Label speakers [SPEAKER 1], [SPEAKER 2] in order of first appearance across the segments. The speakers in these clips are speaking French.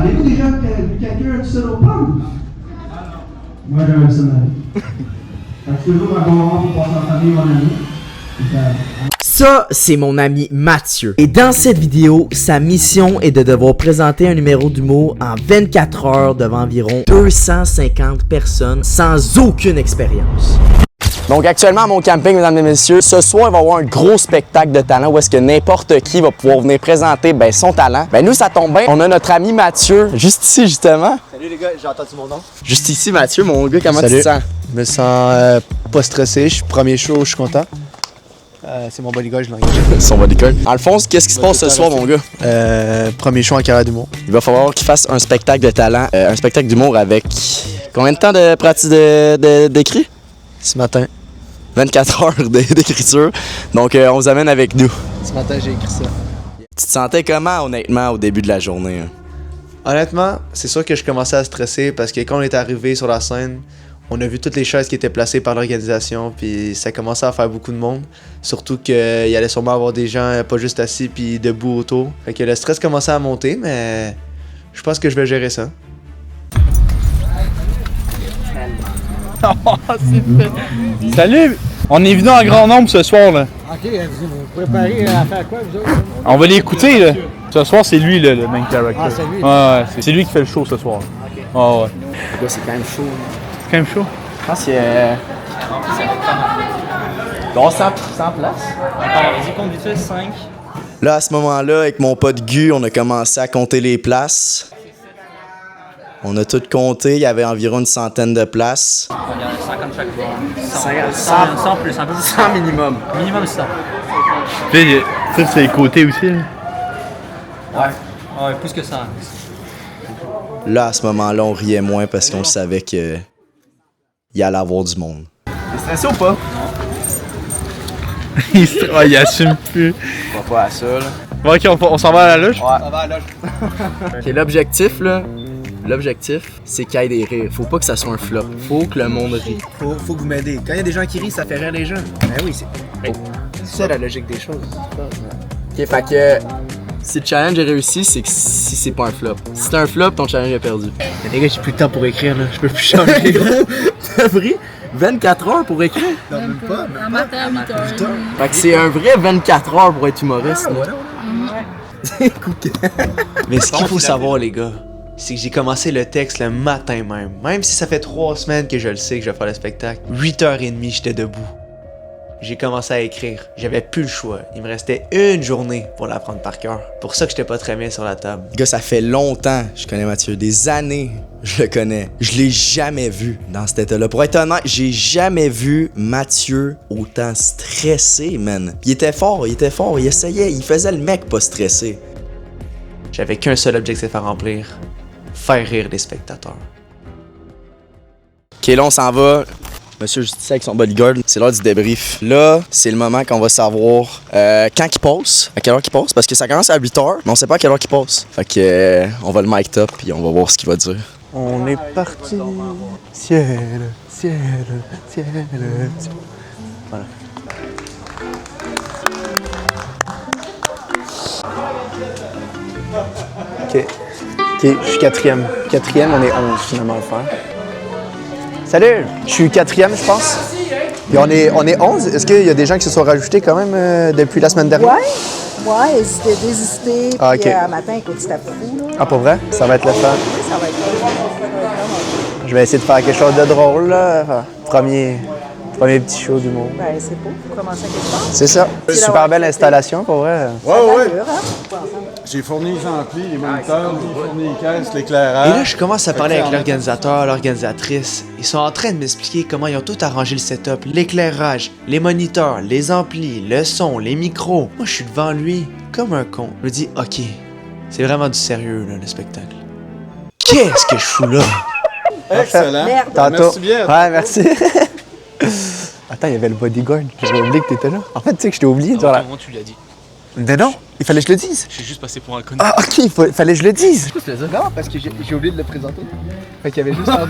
[SPEAKER 1] Avez-vous déjà vu quelqu'un seul aux pommes? Moi, j'aimerais ça m'aller. C'est toujours un bon moment pour passer en famille, mon ami.
[SPEAKER 2] Ça, c'est mon ami Mathieu. Et dans cette vidéo, sa mission est de devoir présenter un numéro d'humour en 24 heures devant environ 250 personnes sans aucune expérience. Donc actuellement à mon camping, mesdames et messieurs, ce soir il va y avoir un gros spectacle de talent où est-ce que n'importe qui va pouvoir venir présenter son talent. Nous ça tombe bien, on a notre ami Mathieu, juste ici justement.
[SPEAKER 3] Salut les gars, j'ai entendu mon nom.
[SPEAKER 2] Juste ici Mathieu, mon gars, comment tu te sens?
[SPEAKER 3] Je me sens pas stressé, je suis premier show, je suis content. C'est mon bodyguard, je l'engage.
[SPEAKER 2] Son bodyguard. Alphonse, qu'est-ce qui se passe ce soir mon gars?
[SPEAKER 3] Premier show en carrière d'humour.
[SPEAKER 2] Il va falloir qu'il fasse un spectacle de talent, un spectacle d'humour avec combien de temps de pratique d'écrit?
[SPEAKER 3] Ce matin.
[SPEAKER 2] 24 heures d'écriture. Donc, on vous amène avec nous.
[SPEAKER 3] Ce matin, j'ai écrit ça.
[SPEAKER 2] Tu te sentais comment, honnêtement, au début de la journée?
[SPEAKER 3] Honnêtement, c'est sûr que je commençais à stresser parce que quand on est arrivé sur la scène, on a vu toutes les chaises qui étaient placées par l'organisation, puis ça commençait à faire beaucoup de monde. Surtout qu'il y allait sûrement avoir des gens pas juste assis puis debout autour. Fait que le stress commençait à monter, mais je pense que je vais gérer ça.
[SPEAKER 4] Salut! On est venu en grand nombre ce soir là.
[SPEAKER 5] Ok, vous préparez à faire quoi vous autres?
[SPEAKER 4] On va l'écouter là. Ce soir c'est lui là, le main character.
[SPEAKER 5] Ah, c'est lui?
[SPEAKER 4] Ouais, c'est lui qui fait le show ce soir.
[SPEAKER 5] Ok.
[SPEAKER 4] Ouais.
[SPEAKER 2] Là, c'est quand même chaud.
[SPEAKER 4] C'est quand même chaud.
[SPEAKER 2] Je pense qu'il y a... Donc, 100 places.
[SPEAKER 5] Vas-y, compte vite fait, 5.
[SPEAKER 2] Là, à ce moment-là, avec mon pote Gu, on a commencé à compter les places. On a tout compté, il y avait environ une centaine de places.
[SPEAKER 5] On regarde 50 chaque fois.
[SPEAKER 2] 100
[SPEAKER 5] plus, un peu plus.
[SPEAKER 2] 100 minimum.
[SPEAKER 5] Minimum 100.
[SPEAKER 4] Puis ça c'est les côtés aussi là.
[SPEAKER 5] Ouais, plus que ça.
[SPEAKER 2] Là, à ce moment-là, on riait moins parce qu'on savait que il allait avoir du monde.
[SPEAKER 4] T'es stressé ou pas? Il assume plus.
[SPEAKER 2] On va pas à ça, là.
[SPEAKER 4] Bon, ok, on s'en va à la loge?
[SPEAKER 2] OK, l'objectif, c'est qu'il y ait des rires. Faut pas que ça soit un flop. Faut que le monde rie.
[SPEAKER 3] Faut que vous m'aidez. Quand il y a des gens qui rient, ça fait rire les gens. Ben oui, c'est ça la logique des choses.
[SPEAKER 2] OK, fait que si le challenge est réussi, c'est que si c'est pas un flop. Si c'est un flop, ton challenge est perdu.
[SPEAKER 3] Les gars, j'ai plus de temps pour écrire là. Je peux plus changer.
[SPEAKER 2] T'as pris 24 heures pour écrire?
[SPEAKER 3] Non, même pas.
[SPEAKER 6] Un matin à 8h30.
[SPEAKER 2] Fait que c'est un vrai 24 heures pour être humoriste. là.
[SPEAKER 3] Mais ce qu'il faut savoir, les gars, c'est que j'ai commencé le texte le matin même. Même si ça fait 3 semaines que je le sais que je vais faire le spectacle. 8h30, j'étais debout. J'ai commencé à écrire. J'avais plus le choix. Il me restait une journée pour l'apprendre par cœur. Pour ça que j'étais pas très bien sur la table.
[SPEAKER 2] Gars, ça fait longtemps que je connais Mathieu. Des années, je le connais. Je l'ai jamais vu dans cet état-là. Pour être honnête, j'ai jamais vu Mathieu autant stressé, man. Il était fort, il essayait, il faisait le mec pas stressé.
[SPEAKER 3] J'avais qu'un seul objectif à remplir. Faire rire les spectateurs.
[SPEAKER 2] Ok, là, on s'en va. Monsieur Justice avec son bodyguard, c'est l'heure du débrief. Là, c'est le moment qu'on va savoir quand il passe, à quelle heure il passe, parce que ça commence à 8h, mais on sait pas à quelle heure il passe. Fait que on va le mic up puis on va voir ce qu'il va dire.
[SPEAKER 3] On est parti. Ciel, ciel, ciel, ciel. Voilà. Ok, je suis quatrième. Quatrième, on est 11 finalement à le faire. Salut! Je suis quatrième, je pense. Et on est 11. Est-ce qu'il y a des gens qui se sont rajoutés quand même depuis la semaine dernière?
[SPEAKER 7] Ouais, c'était désisté.
[SPEAKER 3] Ah,
[SPEAKER 7] Puis
[SPEAKER 3] ok.
[SPEAKER 7] matin, écoute, c'était fou, là.
[SPEAKER 3] Ah, pour vrai? Ça va être le fun.
[SPEAKER 7] Oui, ça va être fun.
[SPEAKER 3] Je vais essayer de faire quelque chose de drôle, là. Enfin, premier petit show d'humour.
[SPEAKER 7] Ben, c'est beau. Faut commencer à quelque chose.
[SPEAKER 3] C'est ça. Super belle installation, pour vrai.
[SPEAKER 7] Ouais. Allure, hein?
[SPEAKER 8] J'ai fourni les amplis, les moniteurs, j'ai fourni les caisses,
[SPEAKER 3] Et
[SPEAKER 8] l'éclairage.
[SPEAKER 3] là, je commence à parler avec l'organisateur, l'organisatrice. Ils sont en train de m'expliquer comment ils ont tout arrangé le setup, l'éclairage, les moniteurs, les amplis, le son, les micros. Moi, je suis devant lui, comme un con. Je me dis, OK, c'est vraiment du sérieux, là, le spectacle. Qu'est-ce que je fous là?
[SPEAKER 8] Excellent.
[SPEAKER 7] Merde.
[SPEAKER 3] Tantôt.
[SPEAKER 8] Merci bien.
[SPEAKER 3] Ouais, merci. Attends, il y avait le bodyguard. J'avais oublié que t'étais là. En fait, tu sais que je t'ai oublié. Genre, là.
[SPEAKER 5] Comment tu l'as dit?
[SPEAKER 3] Mais non, il fallait que je le dise.
[SPEAKER 5] Je suis juste passé pour un connu.
[SPEAKER 3] Ah, OK, fallait que je le dise.
[SPEAKER 5] Non, parce que j'ai oublié de le présenter.
[SPEAKER 3] Fait qu'il y avait juste un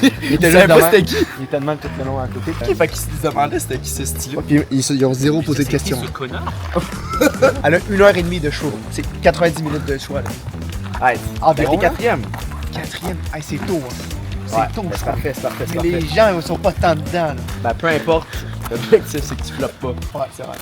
[SPEAKER 3] Il était juste pas c'était qui? Il était de même tout le long à côté.
[SPEAKER 2] Ok, fait qu'il se demandait c'était qui ce style.
[SPEAKER 3] Puis ils ont zéro posé de questions.
[SPEAKER 5] Ce connard?
[SPEAKER 3] Elle a 1h30 de show. C'est 90 minutes de choix, là.
[SPEAKER 2] Ouais, t'es
[SPEAKER 5] Environ, là?
[SPEAKER 2] quatrième.
[SPEAKER 5] Quatrième. Hey, c'est tôt, hein. C'est
[SPEAKER 2] Ouais,
[SPEAKER 5] tôt,
[SPEAKER 2] c'est
[SPEAKER 5] ça.
[SPEAKER 2] parfait, c'est parfait, c'est
[SPEAKER 5] Mais
[SPEAKER 2] parfait.
[SPEAKER 5] les gens, ils sont pas tant dedans, là.
[SPEAKER 2] Ben, peu importe, l'objectif, c'est que tu floppes pas.
[SPEAKER 5] Ouais, c'est vrai.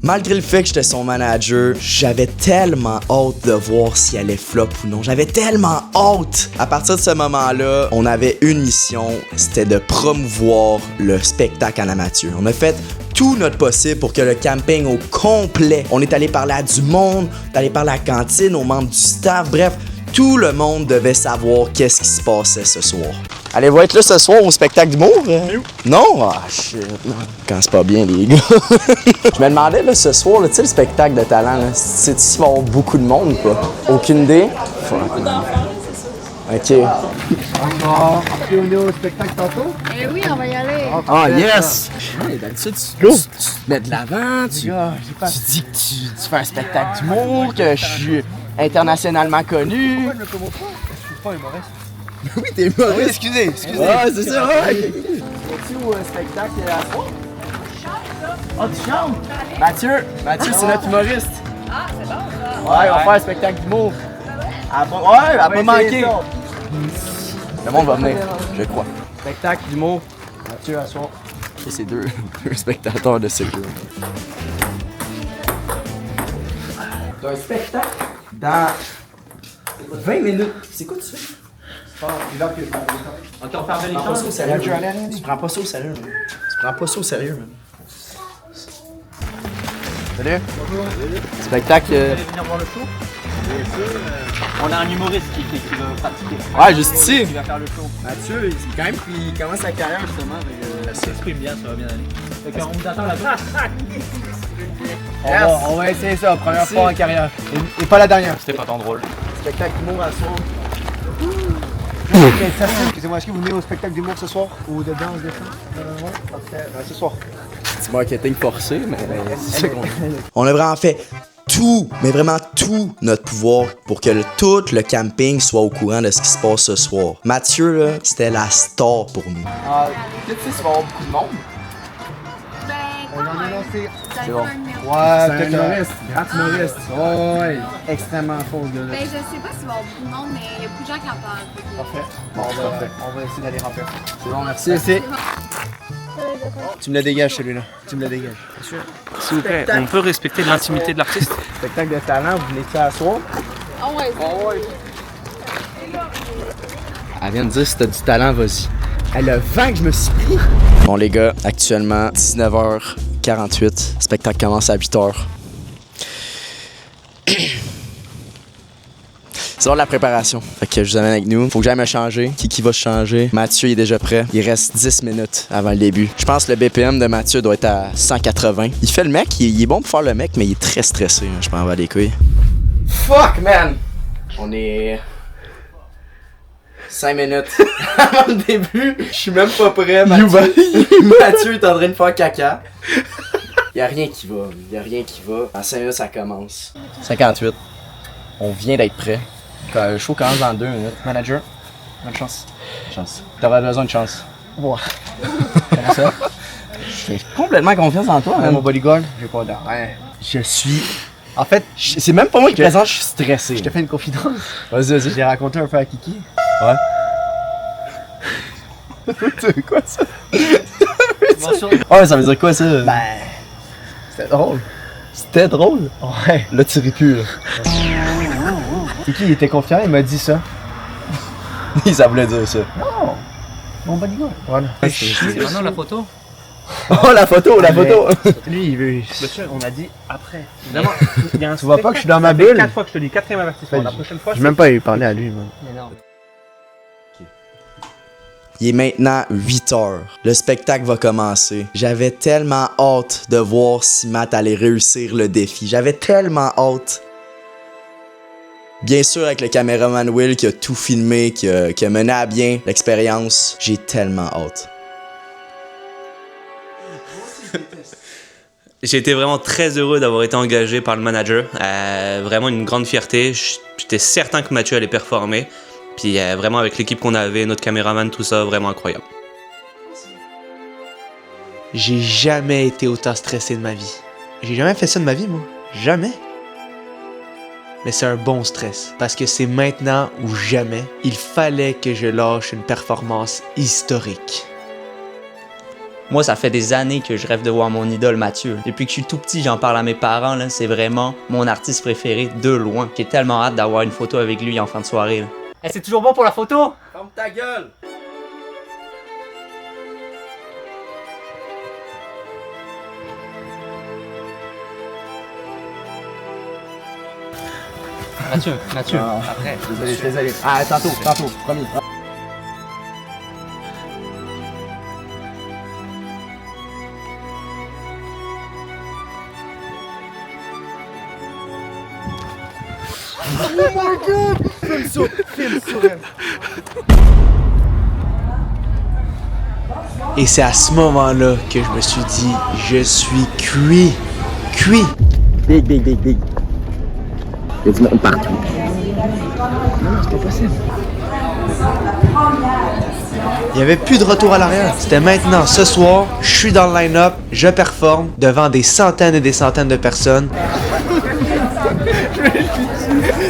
[SPEAKER 2] Malgré le fait que j'étais son manager, j'avais tellement hâte de voir s'il allait flop ou non. J'avais tellement hâte. À partir de ce moment-là, on avait une mission, c'était de promouvoir le spectacle en amateur. On a fait tout notre possible pour que le camping au complet, on est allé parler à du monde, on est allé parler à la cantine, aux membres du staff, bref, tout le monde devait savoir qu'est-ce qui se passait ce soir. Allez-vous être là ce soir au spectacle d'humour? Non? Ah, shit. Non. Quand c'est pas bien, les gars. Je me demandais, là, ce soir, là, tu sais, le spectacle de talent, là, sais-tu s'il va y avoir beaucoup de monde ou pas? Aucune idée? Fuck, man. OK.
[SPEAKER 5] Après, on est au spectacle tantôt.
[SPEAKER 6] Eh oui, on va y aller.
[SPEAKER 2] Ah, yes! Hey, d'habitude, tu te mets de l'avant, tu dis que tu fais un spectacle d'humour, que je suis internationalement connu.
[SPEAKER 5] Pourquoi je me promote pas? Je suis pas humoriste.
[SPEAKER 2] Oui, t'es humoriste.
[SPEAKER 5] Oui, excusez.
[SPEAKER 2] Ouais, c'est ça, ouais. Es-tu au spectacle à soir? Oh, tu chantes? Mathieu, c'est notre humoriste.
[SPEAKER 6] Ah, c'est bon ça.
[SPEAKER 2] Ouais, on va faire un spectacle d'humour. Elle va pas manquer. Le monde va venir, je crois. Spectacle d'humour. Mathieu à soir. Et c'est deux spectateurs de sécurité. T'as un spectacle dans 20 minutes. C'est quoi tu fais?
[SPEAKER 5] Ok, on ferme les
[SPEAKER 2] Tu prends pas ça au sérieux.
[SPEAKER 5] Roger, allez,
[SPEAKER 2] Tu prends pas ça au sérieux, man. Tu prends pas ça au sérieux, man. Salut. Spectacle.
[SPEAKER 5] venir voir le show? On a un humoriste qui veut pratiquer.
[SPEAKER 2] Ouais, juste ici.
[SPEAKER 5] Qui va faire le show.
[SPEAKER 2] Mathieu, il, quand même, il commence sa carrière justement.
[SPEAKER 5] Ça s'exprime bien, ça va bien aller. Fait qu'on vous attend là-bas.
[SPEAKER 2] Yes.
[SPEAKER 5] On va essayer ça, première fois en carrière. Et pas la dernière. C'était pas tant drôle.
[SPEAKER 2] Spectacle d'humour à soir.
[SPEAKER 5] Excusez-moi, est-ce que vous venez au spectacle d'humour ce soir? Ou de danse, de chant? Ouais, parfait. Ce soir.
[SPEAKER 2] Petit marketing forcé, mais c'est ça qu'on On a vraiment fait tout, mais vraiment tout notre pouvoir pour que tout le camping soit au courant de ce qui se passe ce soir. Mathieu, là, c'était la star pour nous. Tu sais s'il va y avoir beaucoup de monde?
[SPEAKER 6] Ben,
[SPEAKER 5] On en a
[SPEAKER 6] quand même.
[SPEAKER 5] lancé.
[SPEAKER 6] C'est
[SPEAKER 2] bon.
[SPEAKER 6] un numéro.
[SPEAKER 5] Ouais,
[SPEAKER 8] C'est un humoriste, grand humoriste. Ouais, extrêmement faux, ce gars-là.
[SPEAKER 6] Ben, je sais pas s'il va y avoir beaucoup de monde, mais il y a beaucoup de gens qui en parlent. Fait que-
[SPEAKER 5] Parfait. Bon, on va essayer d'aller remplir.
[SPEAKER 2] C'est bon, merci.
[SPEAKER 5] C'est.
[SPEAKER 6] C'est bon.
[SPEAKER 5] Tu me le dégages celui-là. Tu me le dégages.
[SPEAKER 9] S'il vous plaît, on peut respecter l'intimité de l'artiste.
[SPEAKER 5] Spectacle de talent, vous venez ça à soir?
[SPEAKER 6] Ah ouais,
[SPEAKER 2] Elle vient de dire si t'as du talent, vas-y. Elle a 20 que je me suis pris. Bon les gars, actuellement 19h48. Le spectacle commence à 8h. C'est l'heure de la préparation. Fait que je vous amène avec nous. Faut que j'aille me changer. Qui va se changer? Mathieu il est déjà prêt. Il reste 10 minutes avant le début. Je pense que le BPM de Mathieu doit être à 180. Il fait le mec, il est bon pour faire le mec, mais il est très stressé. Je m'en vais les couilles. Fuck man! On est 5 minutes avant le début. Je suis même pas prêt, Mathieu. Mathieu est en train de faire caca. Y'a rien qui va. Y'a rien qui va. En 5 minutes, ça commence. 58. On vient d'être prêt. Le show commence dans 2 minutes.
[SPEAKER 5] Manager, bonne chance.
[SPEAKER 2] Chance. T'aurais besoin de chance.
[SPEAKER 5] Ouais.
[SPEAKER 2] Comment ça? J'ai complètement confiance en toi,
[SPEAKER 5] Mon
[SPEAKER 2] man.
[SPEAKER 5] bodyguard, j'ai pas d'air. Ouais.
[SPEAKER 2] Je suis.
[SPEAKER 5] En fait,
[SPEAKER 2] C'est même pas moi qui présente, je suis stressé.
[SPEAKER 5] je te fais une confidence.
[SPEAKER 2] Vas-y, vas-y.
[SPEAKER 5] J'ai raconté un peu à Kiki.
[SPEAKER 2] Ouais. C'est quoi ça? Ouais, ça veut dire quoi ça?
[SPEAKER 5] Ben. C'était drôle.
[SPEAKER 2] C'était drôle.
[SPEAKER 5] Ouais.
[SPEAKER 2] Là, tu ris plus, là.
[SPEAKER 5] Kiki, il était confiant, il m'a dit ça.
[SPEAKER 2] Ça voulait dire ça.
[SPEAKER 5] Non. Mon bodyguard. Voilà.
[SPEAKER 9] C'est maintenant la photo.
[SPEAKER 2] Oh, la photo, la photo!
[SPEAKER 5] Lui, il veut.
[SPEAKER 9] Monsieur,
[SPEAKER 5] On a dit après.
[SPEAKER 9] Évidemment, il y a un
[SPEAKER 5] Tu vois pas que je suis dans ma
[SPEAKER 9] ça fait
[SPEAKER 5] bulle?
[SPEAKER 9] 4 fois que je te dis, 4e avertissement. La prochaine fois,
[SPEAKER 5] J'ai même pas eu parlé à lui, man.
[SPEAKER 9] Mais non.
[SPEAKER 2] Il est maintenant 8h. Le spectacle va commencer. J'avais tellement hâte de voir si Matt allait réussir le défi. J'avais tellement hâte. Bien sûr, avec le caméraman Will qui a tout filmé, qui a mené à bien l'expérience, j'ai tellement hâte.
[SPEAKER 10] J'ai été vraiment très heureux d'avoir été engagé par le manager. Vraiment une grande fierté. J'étais certain que Mathieu allait performer. Puis vraiment avec l'équipe qu'on avait, notre caméraman, tout ça, vraiment incroyable.
[SPEAKER 3] J'ai jamais été autant stressé de ma vie. J'ai jamais fait ça de ma vie, moi. Jamais. Mais c'est un bon stress, parce que c'est maintenant ou jamais. Il fallait que je lâche une performance historique.
[SPEAKER 11] Moi, ça fait des années que je rêve de voir mon idole Mathieu. Depuis que je suis tout petit, j'en parle à mes parents, là, c'est vraiment mon artiste préféré de loin. J'ai tellement hâte d'avoir une photo avec lui en fin de soirée. Là.
[SPEAKER 9] Hey, c'est toujours bon pour la photo?
[SPEAKER 4] Ferme ta gueule!
[SPEAKER 9] Mathieu, après.
[SPEAKER 5] Désolé. Ah, tantôt, promis.
[SPEAKER 3] Et c'est à ce moment-là que je me suis dit, je suis cuit. Cuit.
[SPEAKER 5] Big. Il y a du monde partout.
[SPEAKER 3] Il n'y avait plus de retour à l'arrière. C'était maintenant, ce soir, je suis dans le line-up, je performe devant des centaines et des centaines de personnes.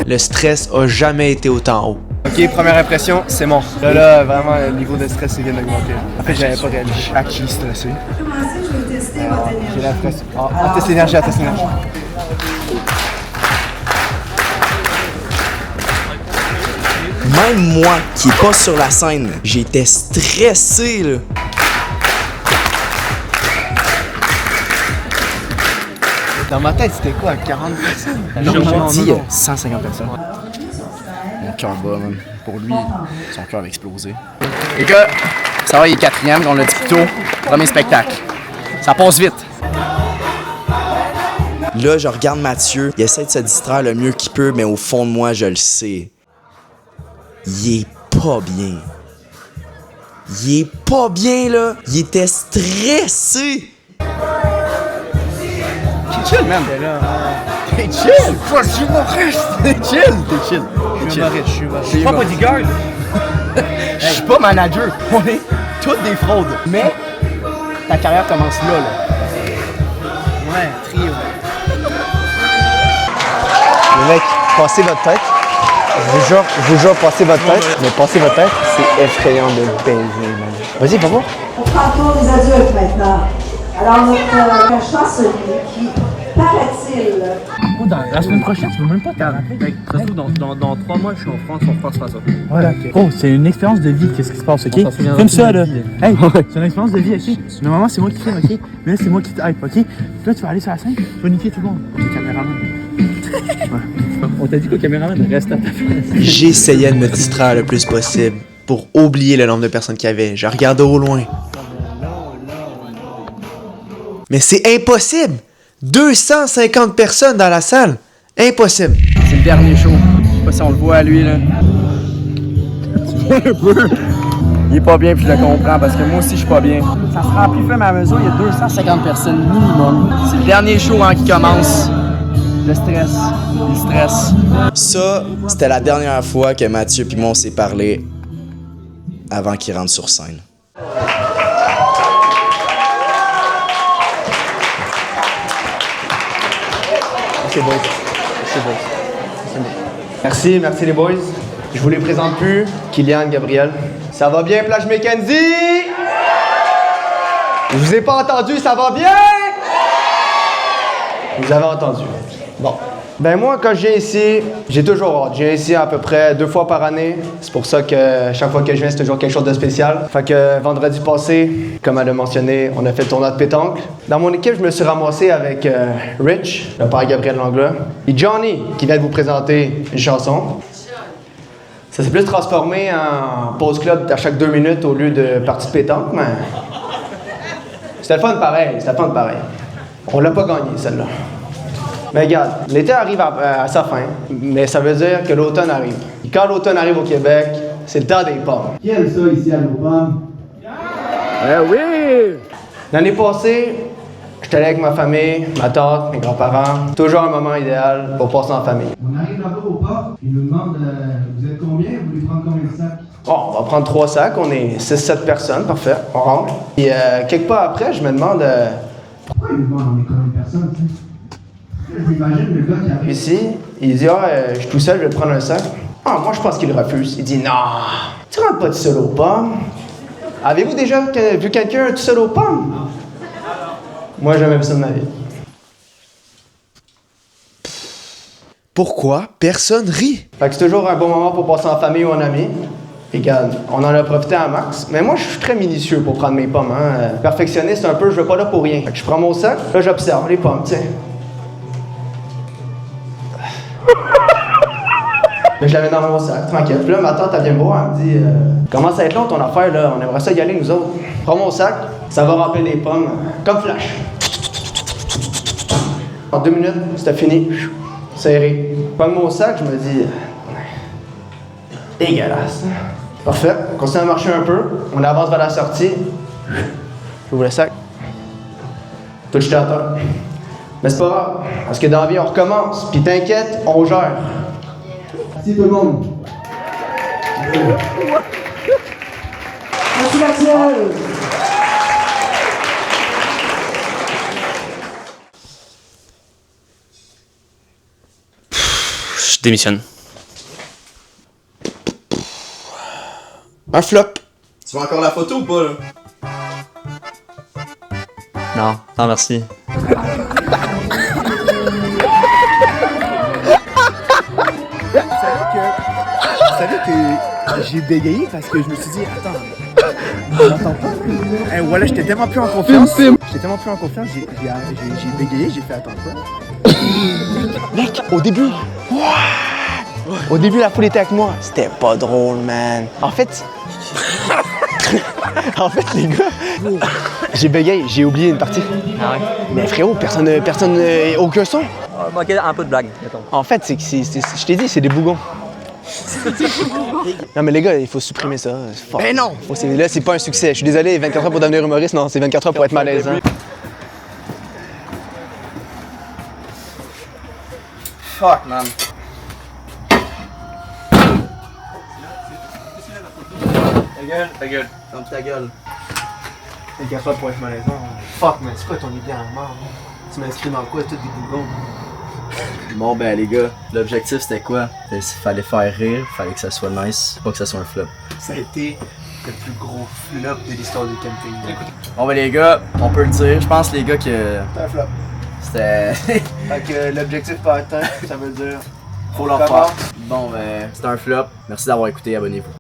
[SPEAKER 3] Le stress a jamais été autant haut.
[SPEAKER 5] Ok, première impression, c'est mort. Là, vraiment, le niveau de stress vient d'augmenter. En fait, j'avais pas réalisé. Je suis acquis stressé. J'ai l'impression. Test énergie, test énergie.
[SPEAKER 2] Même moi, qui est pas sur la scène, j'étais stressé, là.
[SPEAKER 5] Dans ma tête, c'était quoi, 40 personnes?
[SPEAKER 2] Non,
[SPEAKER 5] j'ai dit
[SPEAKER 2] 150 personnes.
[SPEAKER 5] Mon cœur bat, man. Pour lui, son cœur va exploser. Les gars, ça va, il est quatrième, on l'a dit plus tôt. Premier spectacle. Ça passe vite.
[SPEAKER 2] Là, je regarde Mathieu, il essaie de se distraire le mieux qu'il peut, mais au fond de moi, je le sais. Il est pas bien. Il est pas bien, là. Il était stressé.
[SPEAKER 5] T'es chill, man. T'es chill. Pas du humoriste. T'es chill. Je suis
[SPEAKER 9] Pas bodyguard.
[SPEAKER 5] Je suis pas manager. On est toutes des fraudes. Mais ta carrière commence là. Ouais, trio. Les mecs, passez votre tête. Je vous jure, passez votre tête. Mais passez votre tête, c'est effrayant de baiser, man. Vas-y, va voir.
[SPEAKER 12] On prend le tour des adultes maintenant. Alors, notre chancelier qui, paraît-il...
[SPEAKER 9] La semaine prochaine, tu peux même pas t'arrêter. Ça se trouve, dans 3 mois, je suis en France, on fera ça.
[SPEAKER 4] Voilà. Oh, c'est une expérience de vie, qu'est-ce qui se passe, ok? Filme ça, là. Hey, c'est une expérience de vie, ok? Normalement, c'est moi qui filme, ok? Mais là, c'est moi qui te hype, ok? Puis là, tu vas aller sur la scène, tu vas niquer tout le monde. Le caméraman. On t'a dit qu'au caméraman, reste à ta place.
[SPEAKER 3] J'essayais de me distraire le plus possible pour oublier le nombre de personnes qu'il y avait. Je regardais au loin. Mais c'est impossible! 250 personnes dans la salle! Impossible!
[SPEAKER 5] C'est le dernier show. Je sais pas si on le voit à lui, là. Tu vois un peu? Il est pas bien, puis je le comprends, parce que moi aussi, je suis pas bien. Ça se remplit feu, mais à mesure, il y a 250 personnes minimum. C'est le dernier show qui commence. Le stress.
[SPEAKER 2] Ça, c'était la dernière fois que Mathieu et moi on s'est parlé avant qu'il rentre sur scène.
[SPEAKER 5] C'est beau. Merci les boys. Je vous les présente plus. Kylian, Gabriel. Ça va bien, Plage Mackenzie? Je vous ai pas entendu, ça va bien? Vous avez entendu. Bon. Ben moi, quand je viens ici, j'ai toujours hâte. Je viens ici à peu près 2 fois par année. C'est pour ça que chaque fois que je viens, c'est toujours quelque chose de spécial. Fait que vendredi passé, comme elle a mentionné, on a fait le tournoi de pétanque. Dans mon équipe, je me suis ramassé avec Rich, le père Gabriel Langlois, et Johnny, qui vient de vous présenter une chanson. Ça s'est plus transformé en pause club à chaque 2 minutes au lieu de partie de pétanque, mais c'était le fun pareil, On l'a pas gagné, celle-là. Mais regarde, l'été arrive à sa fin, mais ça veut dire que l'automne arrive. Et quand l'automne arrive au Québec, c'est le temps des pommes.
[SPEAKER 1] Qui aime ça ici à nos pommes?
[SPEAKER 5] Oui! L'année passée, j'étais allé avec ma famille, ma tante, mes grands-parents. Toujours un moment idéal pour passer en famille.
[SPEAKER 1] On arrive là-bas au port, ils nous demandent vous êtes combien? Vous voulez prendre combien de sacs?
[SPEAKER 5] Bon, on va prendre 3 sacs, on est 6-7 personnes, parfait, on rentre. Et quelque part après, je me demande...
[SPEAKER 1] Pourquoi ils nous demandent on est combien de personnes? J'imagine le gars qui arrive.
[SPEAKER 5] Ici, il dit je suis tout seul, je vais te prendre un sac. Ah, moi je pense qu'il refuse. Il dit non, tu rentres pas tout seul aux pommes. Avez-vous déjà vu quelqu'un tout seul aux pommes? Moi, j'ai jamais vu ça de ma vie.
[SPEAKER 3] Pourquoi personne rit?
[SPEAKER 5] Fait que c'est toujours un bon moment pour passer en famille ou en ami. Et regarde, on en a profité à max. Mais moi, je suis très minutieux pour prendre mes pommes. Hein. Perfectionniste un peu, je veux pas là pour rien. Fait que je prends mon sac, là j'observe les pommes, tiens. Mais je la mets dans mon sac, tranquille. Puis là, ma tante, elle vient me voir, elle me dit commence à être long ton affaire, là, on aimerait ça y aller, nous autres. Je prends mon sac, ça va remplir les pommes, comme flash. En 2 minutes, c'était fini. Serré. Je prends mon sac, je me dis dégueulasse. Parfait, on continue à marcher un peu, on avance vers la sortie. J'ouvre le sac. Tout jeté à terre. Mais c'est pas grave, parce que dans la vie, on recommence. Puis t'inquiète, on gère.
[SPEAKER 1] Merci tout le monde.
[SPEAKER 12] Merci Mathieu.
[SPEAKER 10] Je démissionne.
[SPEAKER 3] Un flop.
[SPEAKER 13] Tu veux encore la photo ou pas, là?
[SPEAKER 11] Non, non merci.
[SPEAKER 4] Vous savez que j'ai bégayé parce que je me suis dit, attends, j'entends pas. Ou voilà, j'étais tellement plus en confiance. J'étais tellement plus en confiance, j'ai bégayé, j'ai fait attends quoi.
[SPEAKER 5] Mec, au début, au début, la foule était avec moi. C'était pas drôle, man. En fait, les gars, j'ai bégayé, j'ai oublié une partie.
[SPEAKER 11] Ah ouais?
[SPEAKER 5] Mais frérot, personne, aucun son.
[SPEAKER 11] Manquait un peu de blague, mettons.
[SPEAKER 5] En fait, je t'ai dit, c'est des bougons. Non, mais les gars, il faut supprimer ça.
[SPEAKER 4] Mais non!
[SPEAKER 5] Là, c'est pas un succès. Je suis désolé, 24 heures pour devenir humoriste, non, c'est 24 heures pour être malaisant.
[SPEAKER 13] Fuck, man. Ta gueule. Ferme ta gueule.
[SPEAKER 5] 24 heures pour être malaisant. Fuck, man, c'est quoi ton idée en mort? Tu m'inscris dans quoi, tous des bougons?
[SPEAKER 13] Bon, ben, les gars, l'objectif c'était quoi? Il fallait faire rire, fallait que ça soit nice, pas que ça soit un flop.
[SPEAKER 5] Ça a été le plus gros flop de l'histoire du camping.
[SPEAKER 13] Bon, ben, les gars, on peut le dire, je pense, les gars, que.
[SPEAKER 5] C'est un flop.
[SPEAKER 13] C'était.
[SPEAKER 5] Fait que l'objectif pas atteint, ça veut dire.
[SPEAKER 13] Faut leur faire. Bon, ben, c'était un flop. Merci d'avoir écouté, abonnez-vous.